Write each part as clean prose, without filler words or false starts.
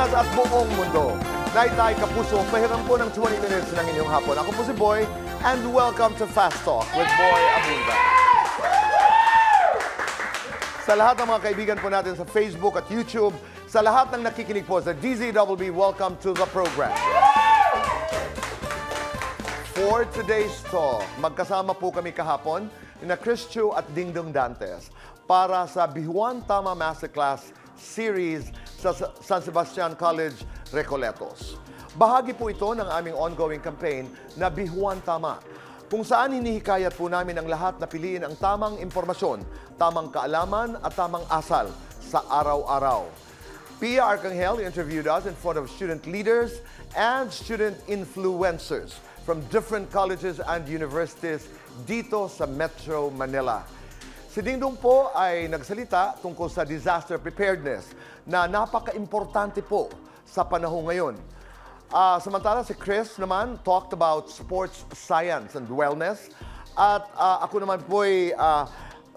Pilipinas at buong mundo. Naitay Kapuso, pahiram po ng 20 minutes ng inyong hapon. Ako po si Boy, and welcome to Fast Talk with Boy Abunda. Sa lahat ng mga kaibigan po natin sa Facebook at YouTube, sa lahat ng nakikinig po sa DZWB, welcome to the program. For today's talk, magkasama po kami kahapon na Chris Chu at Dingdong Dantes para sa Bihuan Tama Masterclass Series sa San Sebastian College, Recoletos. Bahagi po ito ng aming ongoing campaign na Bihuan Tama, kung saan hinihikayat po namin ang lahat na piliin ang tamang impormasyon, tamang kaalaman at tamang asal sa araw-araw. Pia Arcangel interviewed us in front of student leaders and student influencers from different colleges and universities dito sa Metro Manila. Si Dingdong po ay nagsalita tungkol sa disaster preparedness na napaka-importante po sa panahon ngayon. Samantala si Chris naman talked about sports science and wellness. At ako naman po ay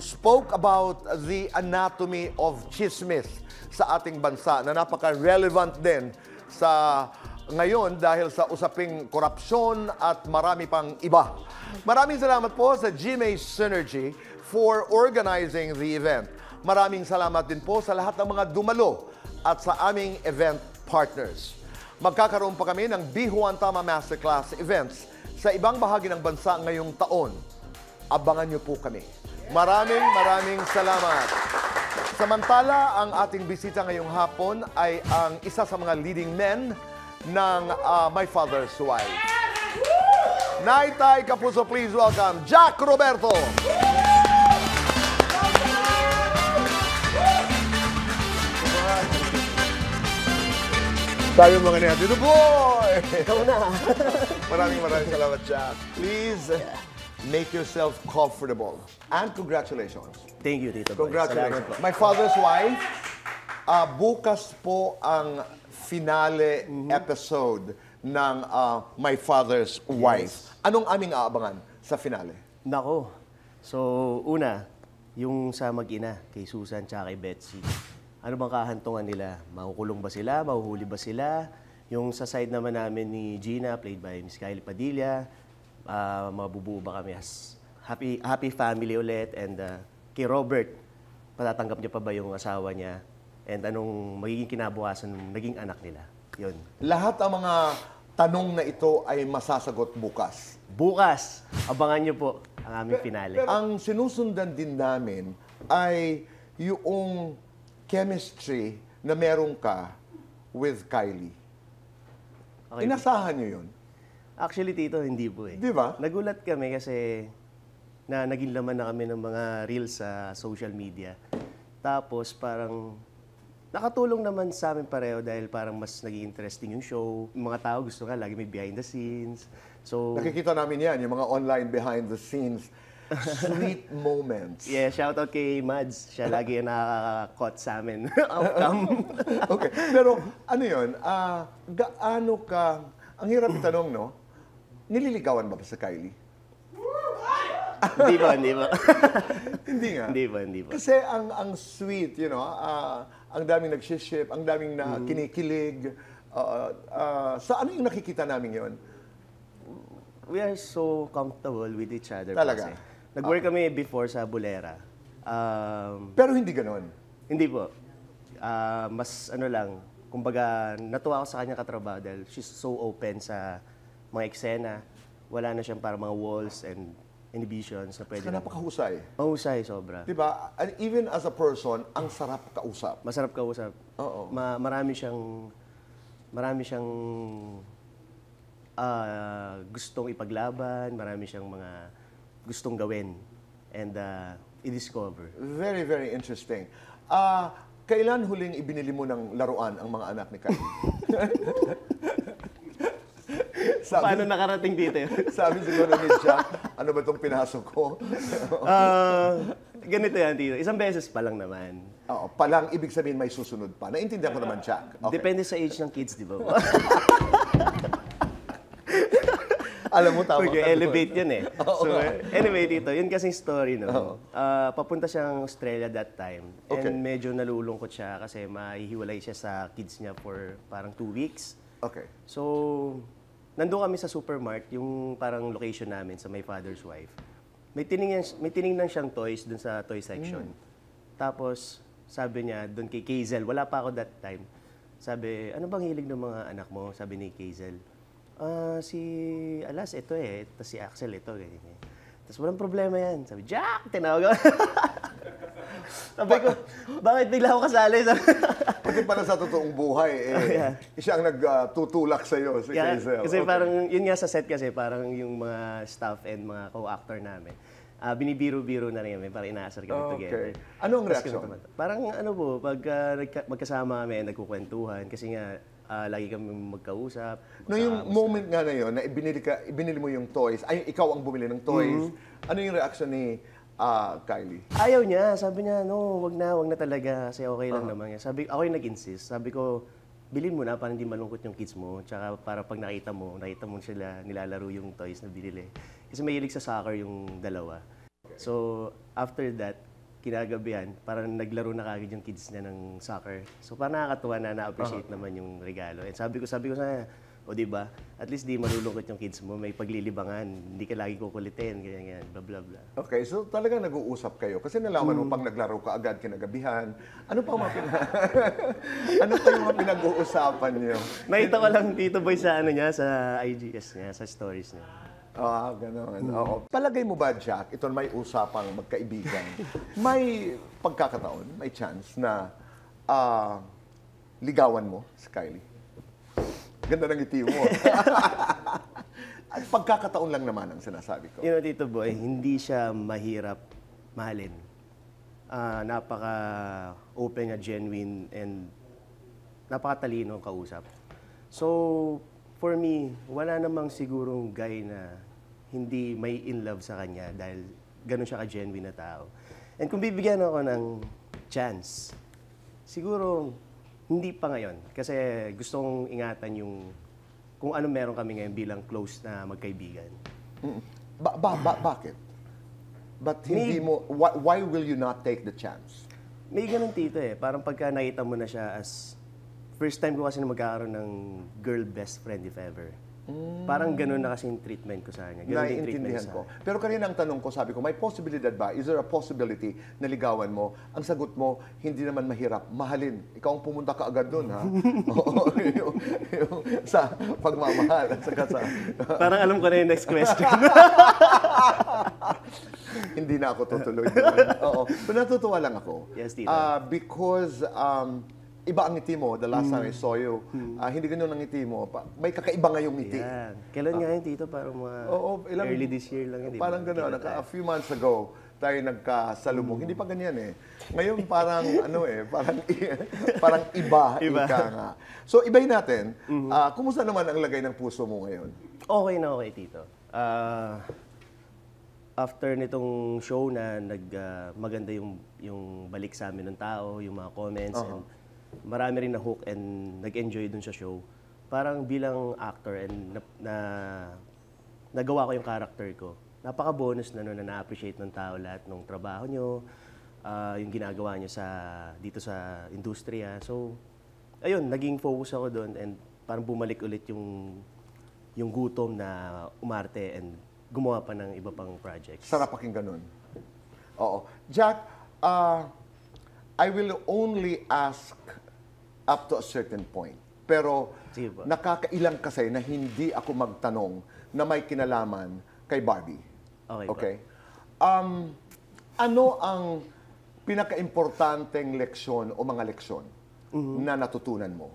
spoke about the anatomy of chismis sa ating bansa na napaka-relevant din sa ngayon dahil sa usaping korupsyon at marami pang iba. Maraming salamat po sa GMA Synergy for organizing the event. Maraming salamat din po sa lahat ng mga dumalo at sa aming event partners. Magkakaroon pa kami ng Bihuan Tama Masterclass events sa ibang bahagi ng bansa ngayong taon. Abangan niyo po kami. Maraming salamat. Samantala, ang ating bisita ngayong hapon ay ang isa sa mga leading men ng My Father's Wife. Naitay Kapuso, please welcome Jack Roberto. Tayo mga natin, the boy! Ikaw na. Maraming salamat, Jack. Please make yourself comfortable. And congratulations. Thank you, Tito Boy. Congratulations. My Father's Wife, bukas po ang finale episode ng My Father's Wife. Anong aming aabangan sa finale? Nako. So, una, yung sa mag-ina, kay Susan tsaka kay Betsy. Ano bang kahantungan nila? Makukulong ba sila? Mahuhuli ba sila? Yung sa side naman namin ni Gina, played by Miss Kylie Padilla, mabubuo ba kami as happy family ulit? And kay Robert, patatanggap niya pa ba yung asawa niya? And anong magiging kinabukasan ng naging anak nila? Yun. Lahat ang mga tanong na ito ay masasagot bukas. Bukas, abangan niyo po ang aming finale. Ang sinusundan din namin ay yung chemistry na meron ka with Kylie. Okay. Inasahan niyo yun? Actually, Tito, hindi po eh. Di ba? Nagulat kami kasi na naging laman na kami ng mga reels sa social media. Tapos parang nakatulong naman sa amin pareho dahil parang mas naging interesting yung show. Yung mga tao gusto nga, lagi may behind the scenes. So, nakikita namin yan, yung mga online behind the scenes, sweet moments. Yeah, shout out kay Mads. Siya lagi yung nakaka-caught sa amin. Outcome. Okay, pero ano yun, gaano ka, ang hirap itanong, no? Nililigawan ba sa Kylie? Hindi ba? Hindi nga. Hindi ba. Kasi ang sweet, you know, ang daming nagsiship, ang daming na kinikilig. Sa ano yung nakikita namin yun? We are so comfortable with each other. Talaga? Kasi. Nag-work kami before sa Bulera. Pero hindi ganon? Hindi po. Mas ano lang, kumbaga natuwa ako sa kanya katrabaho dahil she's so open sa mga eksena. Wala na siyang parang mga walls and inhibitions na pwede Saka napakahusay. Mahusay, sobra. Diba? And even as a person, ang sarap kausap. Masarap kausap. Oo. Marami siyang gustong ipaglaban, marami siyang mga gustong gawin and i-discover. Very interesting. Kailan huling ibinili mo ng laruan ang mga anak ni Kylie? Paano nakarating dito yun? Sabi siguro ni Jack, ano ba itong pinasok ko? Ganito yan, Tito. Isang beses pa lang naman. Oo, palang ibig sabihin may susunod pa. Naintindihan ko naman, Jack. Okay. Depende sa age ng kids, di ba? Alam mo, tama ka Mag-elevate yun eh. Oo So, nga. anyway, dito, yun kasing story, no? Oo. Papunta siyang Australia that time. Okay. And medyo nalulungkot siya kasi mahihiwalay siya sa kids niya for parang 2 weeks. Okay. So, nandun kami sa Supermart, yung parang location namin sa my father's wife. May tiningnan siyang toys dun sa toy section. Tapos, sabi niya, dun kay Kazel, wala pa ako that time. Sabi, ano bang hilig ng mga anak mo? Sabi ni Kazel. Si Alas, ito eh. Tapos si Axel, ito. Ganyan. Tapos walang problema yan. Sabi, Jack! Tinawag ako. Sabi ko, bakit bigla ako kasali? Kasi pala sa totoong buhay, siya ang nagtutulak sa'yo, si Kazel. Kasi parang, yun nga sa set kasi, parang yung mga staff and mga co-actor namin, binibiro-biro na rin kami, parang inaasar kami together. Anong Tapos reaksyon? Parang ano po, pag magkasama kami, nagkukwentuhan, kasi nga, lagi kami magkausap. No, yung moment nga na yun, na ibinili mo yung toys, ay, ikaw ang bumili ng toys, ano yung reaction ni Kylie? Ayaw niya. Sabi niya, no, wag na talaga. Kasi okay lang naman. Sabi, ako yung nag-insist. Sabi ko, bilhin mo na para hindi malungkot yung kids mo. Tsaka para pag nakita mo sila nilalaro yung toys na binili. Kasi mahilig sa soccer yung dalawa. So, after that, kinagabihan, parang naglaro na kagad yung kids niya ng soccer. So, parang nakakatuwa na na-appreciate naman yung regalo. And sabi ko sa o di ba? At least di malulungkot yung kids mo, may paglilibangan, hindi ka lagi kukulitin, ganyan, bla bla bla. Okay, so talagang nag-uusap kayo. Kasi nalaman mo pag naglaro ka agad kinagabihan. Ano pa mga ano pa yung mga pinag-uusapan niyo? Nakita ko lang Tito Boy sa ano niya, sa IGS niya, sa stories niya. Gano'n. Oo. Palagay mo ba, Jack, ito may usapang magkaibigan, may pagkakataon, may chance na ligawan mo si Kylie? Ganda ng ngiti mo. At pagkakataon lang naman ang sinasabi ko. You know, Tito Boy, hindi siya mahirap mahalin. Napaka-open at genuine and napakatalino ang kausap. So, for me, wala namang sigurong guy na hindi may in love sa kanya dahil ganun siya ka-genuine na tao. And kung bibigyan ako ng chance, siguro hindi pa ngayon. Kasi gusto kong ingatan yung kung ano meron kami ngayon bilang close na magkaibigan. Bakit? But hindi mo, why will you not take the chance? May ganun Tito eh. Parang pagka nakita mo na siya as first time ko kasi na magkakaroon ng girl best friend if ever. Parang ganun na kasi yung treatment ko sa kanya. Ganun din yung treatment Naiintindihan sa ko. Pero kanina ang tanong ko, sabi ko, may possibilidad ba? Is there a possibility na ligawan mo? Ang sagot mo, hindi naman mahirap. Mahalin. Ikaw ang pumunta ka agad doon, ha? Oo, yung sa pagmamahal. At saka sa... Parang alam ko na yung next question. Hindi na ako tutuloy doon. Oo. Pero natutuwa lang ako. Yes, Tito. Because iba ang ngiti mo. The last time I saw you, hindi ganun ang ngiti mo. May kakaiba ngayong ngiti. Yan. Kailan nga yun, Tito? Parang mga early this year lang yun. Parang gano'n. A few months ago, tayo nagkasalubong. Hindi pa ganyan eh. Ngayon parang parang iba. Ika nga. So ibahin natin. Kumusta naman ang lagay ng puso mo ngayon? Okay na okay, Tito. After nitong show na maganda yung balik sa amin ng tao, yung mga comments, and marami rin na-hook and nag-enjoy dun sa show. Parang bilang actor and nagawa ko yung character ko. Napaka-bonus na nun na na-appreciate ng tao lahat ng trabaho nyo, yung ginagawa nyo dito sa industriya. So, ayun, naging focus ako doon and parang bumalik ulit yung gutom na umarte and gumawa pa ng iba pang projects. Sarap pakinggan nun. Oo. Jack, I will only ask up to a certain point. Pero Sige po. nakakailang kasi na hindi ako magtanong na may kinalaman kay Barbie. Okay. Ano ang pinaka-importanteng leksyon o mga leksyon na natutunan mo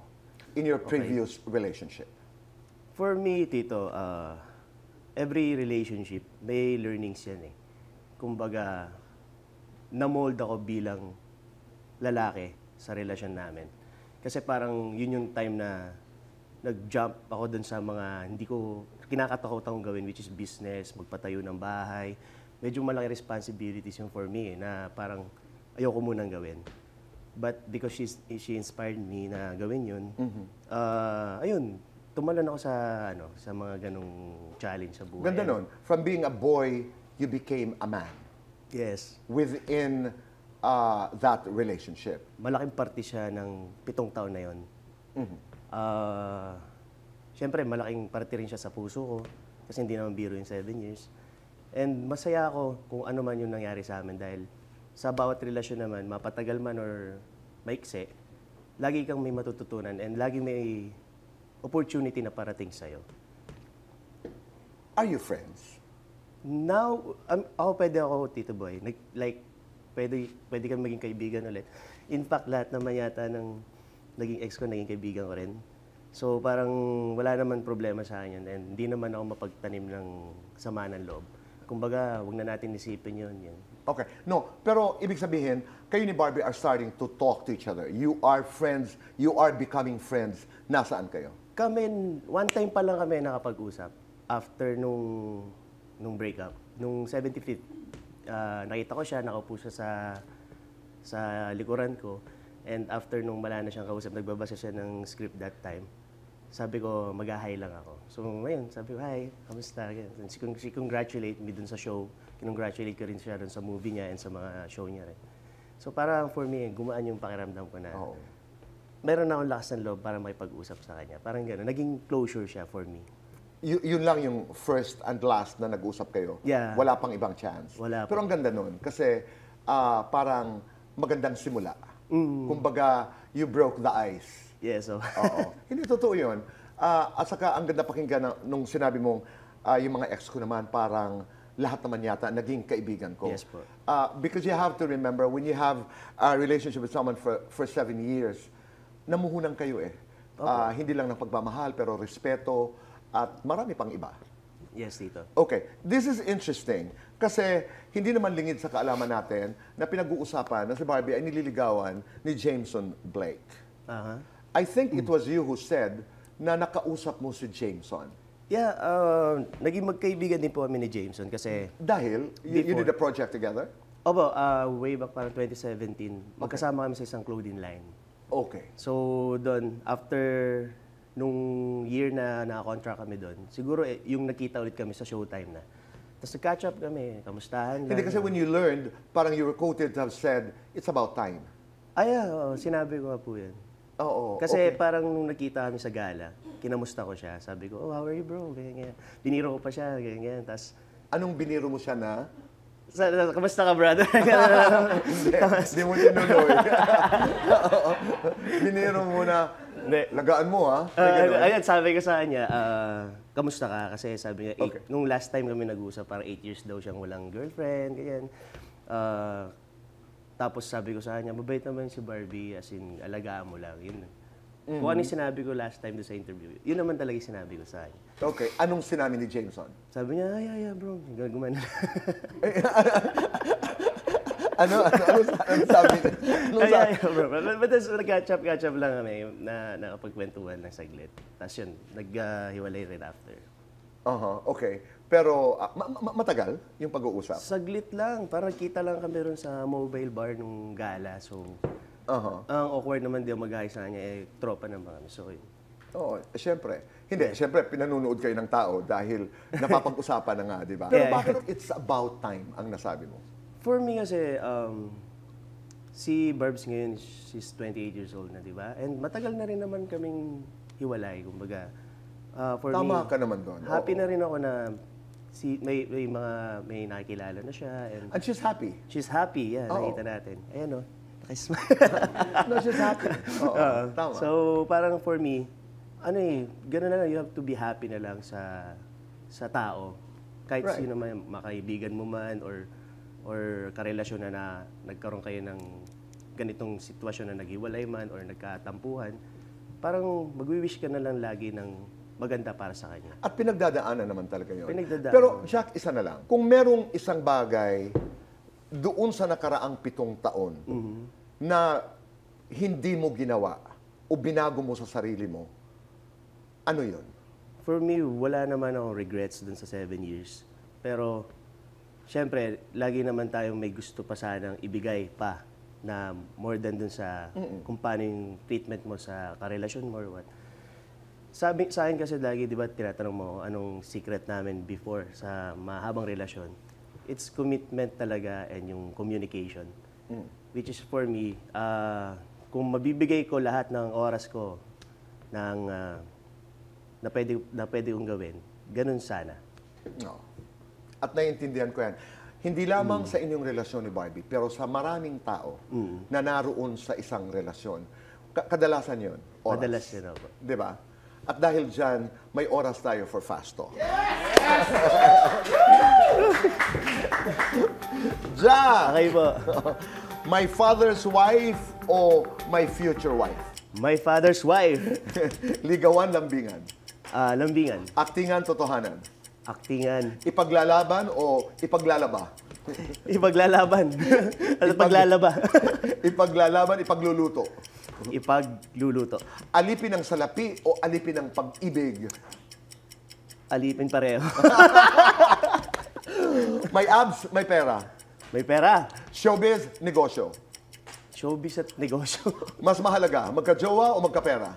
in your previous relationship? For me, Tito, every relationship, may learnings yan eh. Kumbaga, na-mold ako bilang lalaki sa relasyon namin. Kasi parang yun yung time na nag-jump ako dun sa mga hindi ko kinakatakot akong gawin, which is business, magpatayo ng bahay. Medyo malaki responsibilities yung for me eh, na parang ayoko munang gawin. But because she inspired me na gawin yun, ayun, tumalon ako sa sa mga ganong challenge sa buhay. Ganda nun. From being a boy, you became a man Yes. within that relationship. Malaking parte siya ng 7 taon na 'yon. Siyempre, malaking parte rin siya sa puso ko kasi hindi naman biro yung 7 years. And masaya ako kung ano man yung nangyari sa amin dahil sa bawat relasyon naman, mapatagal man or maikse, lagi kang may matututunan and lagi may opportunity na parating sa'yo. Are you friends? Now, pwede ako, Tito Boy. Pwede kang maging kaibigan ulit. In fact, lahat naman yata ng naging ex ko, naging kaibigan ko rin. So, parang wala naman problema sa akin yun. And hindi naman ako mapagtanim ng sama ng loob. Kumbaga, wag na natin isipin yun. Okay. No, pero ibig sabihin, kayo ni Barbie are starting to talk to each other. You are friends, you are becoming friends. Nasaan kayo? Kami, one time pa lang kami nakapag-usap after nung breakup. Nung 75th, nakita ko siya, nakaupo siya sa likuran ko. And after nung wala na siyang kausap, nagbabasa siya ng script that time. Sabi ko, mag-hi lang ako. So ngayon, sabi ko, hi, kamusta? She congratulate me dun sa show. Kinongratulate ko rin siya dun sa movie niya and sa mga show niya rin. So parang for me, gumaan yung pakiramdam ko na meron na akong lakas ng loob para makipag-usap sa kanya. Parang gano'n, naging closure siya for me. Yun lang yung first and last na nag-usap kayo? Yeah. Wala pang ibang chance? Wala Pero ang ganda nun, kasi parang magandang simula. Kumbaga, you broke the ice. Yes, so. Oo. Hindi totoo yun. At saka, ang ganda pakinggan nung sinabi mong, yung mga ex ko naman, parang lahat naman yata naging kaibigan ko. Yes po. Because you have to remember, when you have a relationship with someone for 7 years, namuhunan kayo eh. Hindi lang ng pagmamahal, pero respeto at marami pang iba. Yes, Tito. Okay, this is interesting. Kasi hindi naman lingid sa kaalaman natin na pinag-uusapan na si Barbie ay nililigawan ni Jameson Blake. I think it was you who said na nakausap mo si Jameson. Yeah, naging magkaibigan din po kami ni Jameson kasi... Dahil, you did a project together? Opo, way back parang 2017, magkasama kami sa isang clothing line. Okay. So, doon, after nung year na naka-contract kami doon, siguro yung nakita ulit kami sa Showtime na. Tapos nag-catch up kami, kamustahan lang. Hindi kasi when you learned, parang you were quoted to have said, it's about time. Sinabi ko nga po yan. Oo. Kasi okay. parang nung nakita kami sa gala, kinamusta ko siya. Sabi ko, oh, how are you bro? Ganyan. Biniro ko pa siya, ganyan. Tapos, Anong biniro mo siya na? kamusta ka, brother? Hindi mo tinuloy. Biniro mo na, lagaan mo ha? Ayan, sabi ko sa kanya, kamusta ka? Kasi sabi niya, nung last time kami nag-usap, parang 8 years daw siyang walang girlfriend, ganyan. Tapos sabi ko sa kanya, mabait naman si Barbie, as in, alagaan mo lang. Yun. Kung ano yung sinabi ko last time doon sa interview, yun naman talaga yung sinabi ko sa kanya. Okay. Anong sinabi ni Jameson? Sabi niya, ay, bro, gumana. Ano sabi niya? Bro. But nag-catch up lang kami na nakapagkwentuhan ng saglit. Tapos yun, naghiwalay rin after. Okay. Pero matagal yung pag-uusap? Saglit lang. Parang kita lang kami ron sa mobile bar nung gala. So, ang awkward naman di mag-hi sa kanya, tropa naman kami. So, yun. Oo, syempre. Hindi, syempre, pinanunood kayo ng tao dahil napapag-usapan na nga, di ba? Pero bakit it's about time ang nasabi mo? For me kasi, si Barbs ngayon, she's 28 years old na, di ba? And matagal na rin naman kaming hiwalay, kumbaga. For Tama me, ka naman doon. Happy na rin ako na may nakikilala na siya. And she's happy. she's happy, nakita natin. Ayan o. No, she's happy. Oo, tama. So, parang for me, gano'n na lang, you have to be happy na lang sa tao. Kahit sino man, makaibigan mo man, or karelasyon na nagkaroon kayo ng ganitong sitwasyon na naghiwalay man, or nagkatampuhan, parang magwi-wish ka na lang lagi ng maganda para sa kanya. At pinagdadaanan naman talaga yun. Pinagdadaanan. Pero, Jack, isa na lang. Kung merong isang bagay doon sa nakaraang 7 taon na hindi mo ginawa o binago mo sa sarili mo, ano yun? For me, wala naman akong regrets dun sa 7 years. Pero, syempre, lagi naman tayong may gusto pa sanang ibigay pa na more than dun sa kung paano yung treatment mo sa karelasyon mo or what. Sabi sa akin kasi lagi, di ba, tinatanong mo anong secret namin before sa mahabang relasyon. It's commitment talaga and yung communication. Which is for me, kung mabibigay ko lahat ng oras ko ng, na pwede kong gawin, ganun sana. No. At naiintindihan ko yan. Hindi lamang sa inyong relasyon ni Barbie, pero sa maraming tao na naroon sa isang relasyon. Kadalasan yun, oras. Madalas yun ako. Di ba? At dahil dyan, may oras tayo for Fast Talk. Ja! Okay po. My father's wife o my future wife? My father's wife. Ligawan, lambingan. Lambingan. Aktingan, totohanan. Aktingan. Ipaglalaban o ipaglalaba? Ipaglalaban. Ano paglalaba? Ipaglalaban, ipagluluto. Ipagluluto. Alipin ng salapi o alipin ng pag-ibig? Alipin pareho. May abs, may pera. May pera. Showbiz, negosyo. Showbiz at negosyo. Mas mahalaga, magka-jowa o magka-pera?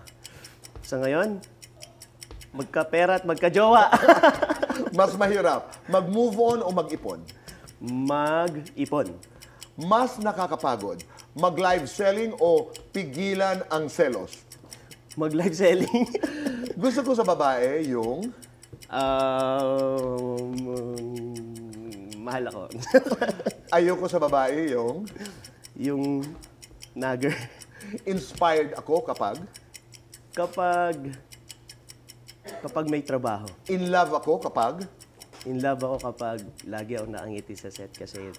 Sa ngayon, magkapera at magkajowa. Mas mahirap, mag-move on o mag-ipon? Mag-ipon. Mas nakakapagod, mag-live selling o pigilan ang selos? Mag-live selling. Gusto ko sa babae yung Mahal ako. ayoko sa babae yung Yung nagger. inspired ako kapag Kapag may trabaho. in love ako kapag In love ako kapag lagi ako nakangiti sa set kasi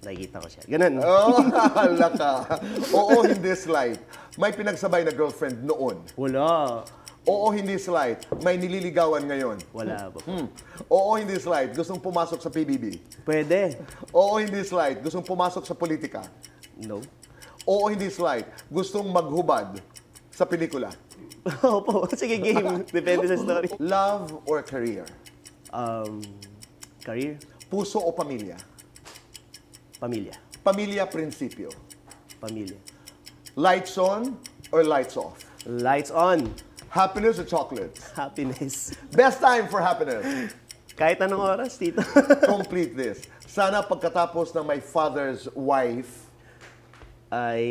nakikita ko siya. Ganun. oh, hala ka. Oo, hindi slight. May pinagsabay na girlfriend noon. Wala. Oo, hindi slight. May nililigawan ngayon. Wala po. Oo, hindi slight. Gustong pumasok sa PBB. Pwede. Oo, hindi slight. Gustong pumasok sa politika. No. Oo, hindi slight. Gustong maghubad sa pelikula. Opo. Sige, game. Depende sa story. Love or career? Career? Puso o pamilya? Pamilya. Pamilya, prinsipyo. Pamilya. Lights on or lights off? Lights on. Happiness or chocolates? Happiness. Best time for happiness. Kahit anong oras, tito. Complete this. Sana pagkatapos ng my father's wife, ay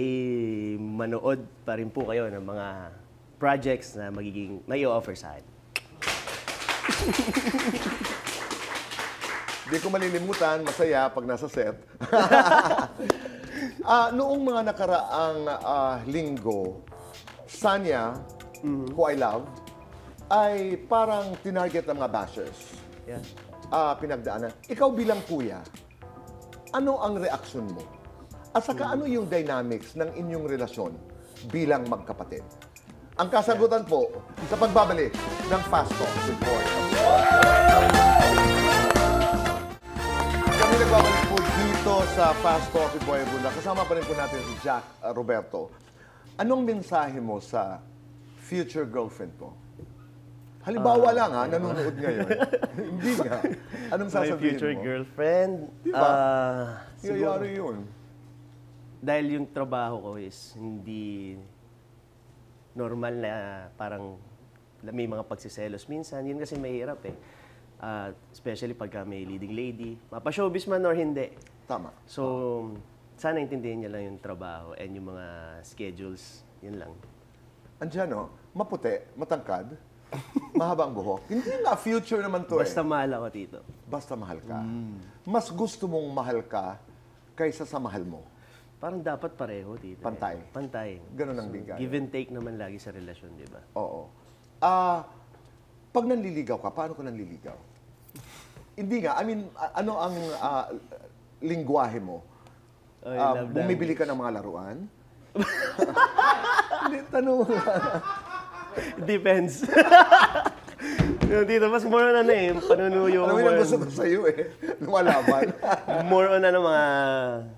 manood pa rin po kayo ng mga projects na may offer sa akin. di ko malilimutan, masaya pag nasa set. Noong mga nakaraang linggo, Sanya, who I love, ay parang tinarget ng mga bashers. Yeah. Pinagdaanan. Ikaw bilang kuya, ano ang reaksyon mo? At saka ano yung dynamics ng inyong relasyon bilang magkapatid? Ang kasagutan po sa pagbabalik ng Fast Talk with Boy. Kami nagbabalik po dito sa Fast Talk with Boy Abunda. Kasama pa rin po natin si Jack Roberto. Anong mensahe mo sa future girlfriend mo? Halimbawa lang nanonood ngayon. Hindi nga. Anong My sasabihin future mo? girlfriend. Diba? Siguro, Nangyayari yun. dahil yung trabaho ko is hindi normal na parang may mga pagsiselos. Minsan, yun kasi mahirap eh. Especially pagka may leading lady. Mapa-showbiz man or hindi. Tama. So, sana intindihin niya lang yung trabaho and yung mga schedules. Yun lang. Andiyan, no? Maputi, matangkad, mahabang buhok. Hindi nga future naman to Basta mahal ako, tito. Basta mahal ka. Mas gusto mong mahal ka kaysa sa mahal mo. Parang dapat pareho, tito. Pantay. Pantay. Ganun ang bigay. Give and take naman lagi sa relasyon, di ba? Oo. Pag nanliligaw ka, paano ka nanliligaw? Hindi nga. I mean, ano ang lingwahe mo? Oh, I love Bumibili ka ng mga laruan? Hindi, tanong mo. Depends. Yung dito, mas more on ano eh, panunuyo. Alam mo yung gusto ko sa'yo eh, lumalaban. More on ano mga,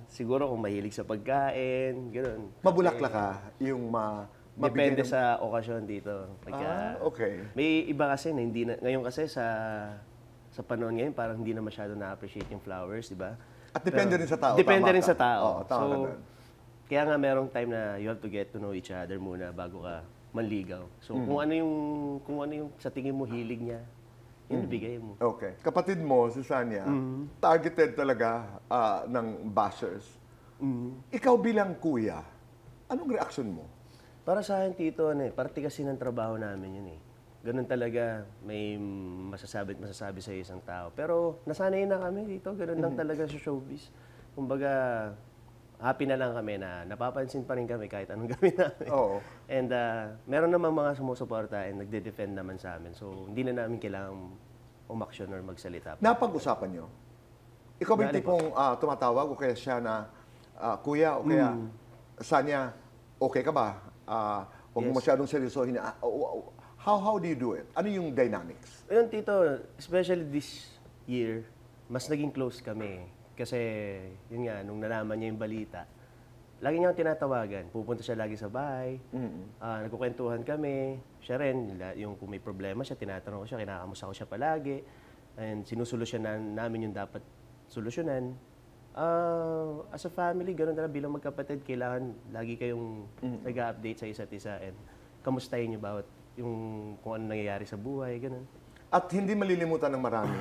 siguro kung mahilig sa pagkain, gano'n. Mabulakla ka, yung Depende mabigay ng- sa okasyon dito. okay. May iba kasi na hindi na, ngayon kasi sa panahon ngayon, parang hindi na masyado na-appreciate yung flowers, di ba? At depende rin sa tao. Depende Tama rin ka. sa tao. Oo, tama ka So, doon. kaya nga merong time na you have to get to know each other muna bago ka manligaw. So kung ano yung sa tingin mo hilig niya, yun ibigay mo. Okay. Kapatid mo, si Sanya, targeted talaga ng bashers. Ikaw bilang kuya, anong reaksyon mo? Para sa akin, Tito, parte kasi ng trabaho namin yun eh. Ganun talaga, may masasabi sa isang tao. Pero nasanay na kami dito, ganun lang talaga sa showbiz. Kumbaga, happy na lang kami na napapansin pa rin kami kahit anong gawin namin. Oo. And meron naman mga sumusuporta and nagde-defend naman sa amin. So, hindi na namin kailangan umaksyon or magsalita. Napag-usapan nyo? Ikaw ba yung tipong tumatawag o kaya siya na, kuya o kaya, Sanya, okay ka ba? Huwag mo masyadong seryosohin. How do you do it? Ano yung dynamics? Ayun, Tito, especially this year, mas naging close kami. Kasi, yun nga, nung nalaman niya yung balita, lagi niya akong tinatawagan. Pupunta siya lagi sa bahay, nagkukwentuhan kami. Siya rin, yung kung may problema siya, tinatanong ko siya, kinakamusta ko siya palagi. And sinusolusyonan namin yung dapat solusyonan. As a family, ganoon talaga bilang magkapatid, kailangan lagi kayong nag-update sa isa't isa and kamustahin niyo bawat yung kung ano nangyayari sa buhay, ganoon. At hindi malilimutan ng marami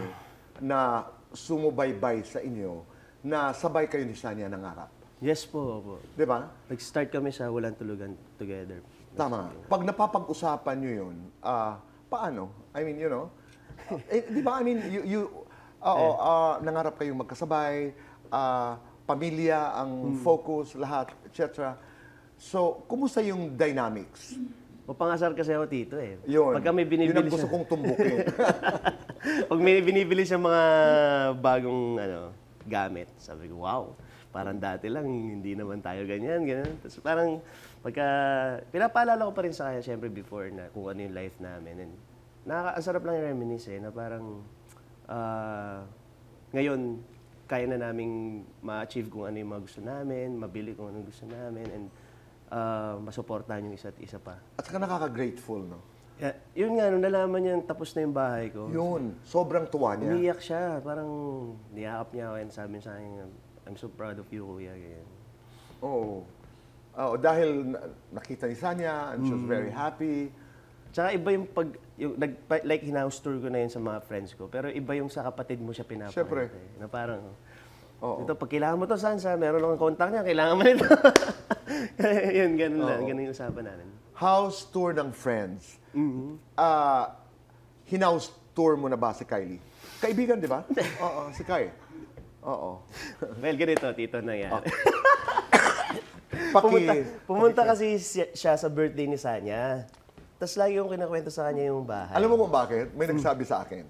na sumubaybay sa inyo na sabay kayo ni Sanya nangarap. Yes po. Di ba? Nag-start kami sa Walang Tulugan together. Tama. Pag napapag-usapan nyo yun, paano? I mean, di ba? I mean, nangarap kayong magkasabay, pamilya ang focus, lahat, etc. So, kumusta yung dynamics? Pangasar kasi ako, Tito eh. Yun. Pagka may binibili yun ang gusto kong tumbukin. Pag may binibili siya mga bagong gamit, sabi ko, wow, parang dati lang, hindi naman tayo ganyan. Tapos parang, pinapaalala ko pa rin sa kanya, syempre before na kung ano yung life namin. And ang sarap lang i-reminisce na parang, ngayon, kaya na naming ma-achieve kung ano yung mga gusto namin, mabili kung ano yung gusto namin, and masuportahan yung isa't isa pa. At saka nakaka-grateful, no? Yeah, yun nga, nung nalaman niya tapos na yung bahay ko. Yun, sobrang tuwa niya. Umiyak siya, parang niyakap niya ako and sabi sa akin, I'm so proud of you, kuya. Ganyan. Oo. Dahil nakita ni Sanya and she was very happy. Tsaka iba yung like hinahouse tour ko na yun sa mga friends ko, pero iba yung sa kapatid mo siya pinapakita. Siyempre. Na parang, Oo. pag kailangan mo to, Sansa, meron lang contact niya, kailangan mo nito. Yun, ganun lang, ganun yung usapan namin. House tour ng friends. Hinahouse tour mo na ba si Kylie? Kaibigan, di ba? Oo, si Kai. Oo. Well, ganito, Tito, nangyari. Paki- Pumunta kasi siya sa birthday ni Sanya. Tapos lagi yung kinakwento sa kanya yung bahay. Alam mo kung bakit? May nagsabi sa akin.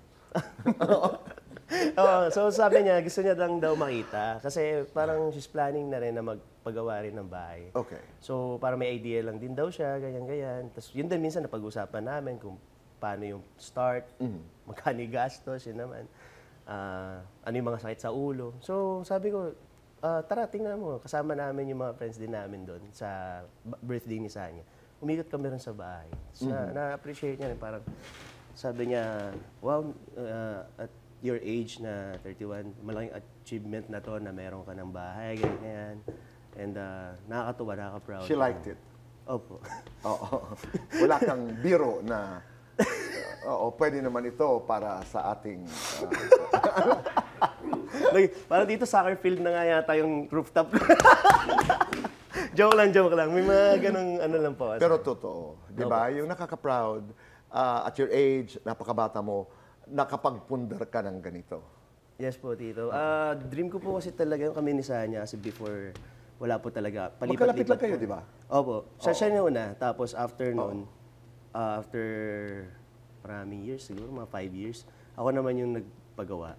So sabi niya, gusto niya lang daw makita. Kasi parang she's planning na rin na magpagawa rin ng bahay. Okay. So para may idea lang din daw siya, ganyan-ganyan. Tapos yun din minsan napag-usapan namin kung paano yung start, magkano yung gastos, yun naman. Ano yung mga sakit sa ulo. So sabi ko, tara, tingnan mo. Kasama namin yung mga friends din namin doon sa birthday ni Sanya. Umikot kami rin sa bahay. So, na-appreciate niya rin. Parang sabi niya, wow, at your age na 31, malaking achievement na to na meron ka ng bahay, ganyan. And nakakatuwa, nakaka-proud. She liked it. Opo. Oo. Wala kang biro na, pwede naman ito para sa ating... Parang dito soccer field na nga yata yung rooftop. Joke lang. May mga ganong ano lang po. Pero totoo, di ba? Yung nakaka-proud, at your age, napakabata mo, nakapagpundar ka ng ganito. Yes po, Tito. Dream ko po kasi talaga yung kami ni Sanya kasi before, wala po talaga. Magkalapit lang kayo, di ba? Opo. Siya yung una. Tapos after noon, after maraming years, siguro mga 5 years, ako naman yung nagpagawa.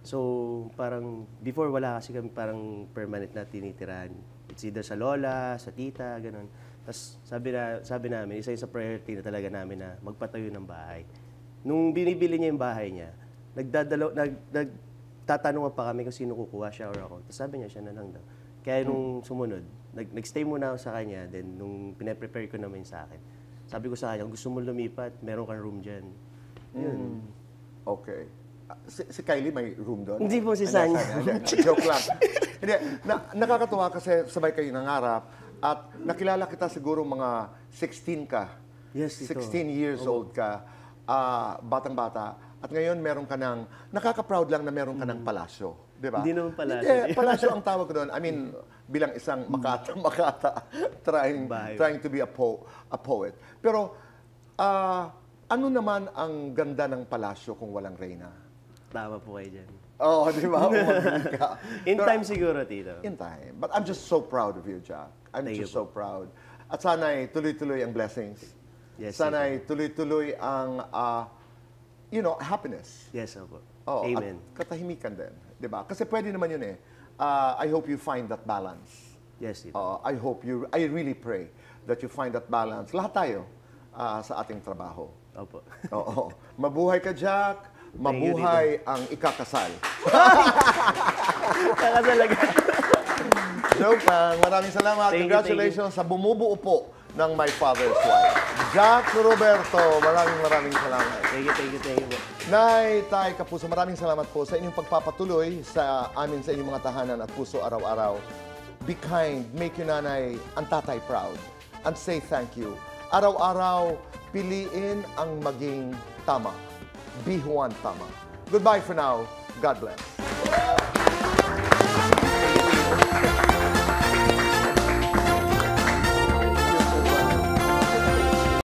So, parang before wala kasi kami parang permanent na tinitirahan. It's either sa lola, sa tita, ganun. Tapos sabi namin, isa sa priority na talaga namin na magpatayo ng bahay. Nung binibili niya yung bahay niya, nagtatanungan pa kami kung sino kukuha, siya or ako. Tapos sabi niya, siya na lang daw. Kaya nung sumunod, nag-stay muna ako sa kanya, then nung pinaprepare ko naman sa akin, sabi ko sa kanya, gusto mo lumipat, meron kang room dyan. Yun. Okay. Si Kylie may room doon? Hindi po si Sanya. Joke lang. Hindi, nakakatuwa kasi sabay kayo nangarap at nakilala kita siguro mga 16 ka Yes, ito. 16 years old ka, batang-bata, at ngayon meron ka ng, nakaka-proud lang na meron ka ng palasyo. Di ba? Hindi naman palasyo. Hindi, palasyo ang tawag ko doon. I mean, bilang isang makata, trying to be a poet. Pero, ano naman ang ganda ng palasyo kung walang reyna? Tama po kayo dyan. Oo, di ba? Umagin ka. In Pero, time siguro, Tito. In time. But I'm just so proud of you, Jack. I'm Thank just you so proud. At sana'y tuloy-tuloy ang blessings. Yes, Sana'y tuloy-tuloy ang, happiness. Yes, opo. Oh, Amen. At katahimikan din. Di ba? Kasi pwede naman yun eh. I hope you find that balance. Yes, Tito. I really pray that you find that balance. Lahat tayo sa ating trabaho. Opo. Oo. Mabuhay ka, Jack. Mabuhay ang ikakasal. Kakasalaga. Joke lang. Maraming salamat. Thank you, Congratulations sa bumubuo po ng My Father's Wife. Jack Roberto, maraming salamat. Thank you po. Nay, Tay Kapuso, maraming salamat po sa inyong pagpapatuloy sa amin sa inyong mga tahanan at puso araw-araw. Be kind, make your nanay ang tatay proud, and say thank you. Araw-araw, piliin ang maging tama. Be Juan Tama. Goodbye for now. God bless.